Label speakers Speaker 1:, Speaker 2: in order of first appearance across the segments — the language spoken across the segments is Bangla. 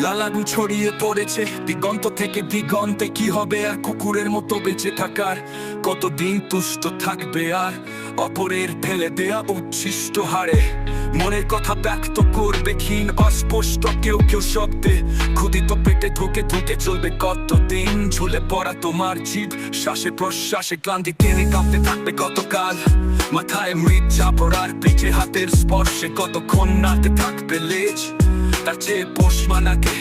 Speaker 1: লালাগু ছড়িয়ে পড়েছে দিগন্ত থেকে দিগন্তে। কি হবে আর কুকুরের মতো বেঁচে থাকার? কতদিন তুষ্ট থাকবে আর অপরের ফেলে দেয়া উচ্ছিষ্ট হারে? মনের কথা ব্যক্ত করবে ক্ষীণ অস্পষ্ট কেউ কেউ শব্দে। ক্ষুদিত পেটে ঢুকে ঢুকে চলবে কতদিন? ঝুলে পড়া তোমার জীব শ্বাসে প্রশ্বাসে ক্লান্তি টেনে কাঁপতে থাকবে কতকাল? মাথায় মৃত চাপড় আর পিঠে হাতের স্পর্শে কতক্ষণ নাতে থাকবে লেজ? তার চেয়ে পোষ মানাকে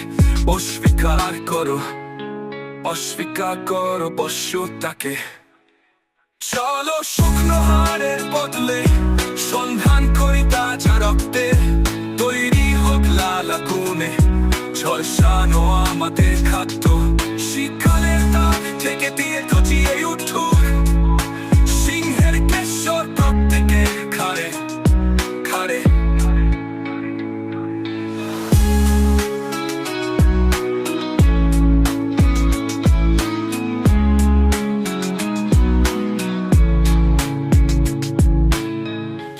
Speaker 1: অস্বীকার করো, অস্বীকার করো বশ্যতাকে। চলো শুকনো হাড়ের বদলে সন্ধান করি তাজা রক্তে। তৈরি হোক লাল আগুনে ঝলসানো আমাদের খাদ্য। শীতকালের তাপ থেকে দিয়ে গজিয়ে উঠুক সিংহের কেশর প্রত্যেকের ঘাড়ে ঘাড়ে।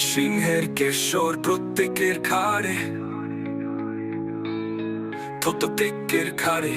Speaker 1: সিংহের কেশর প্রত্যেকের ঘাড়ে, প্রত্যেকের ঘাড়ে।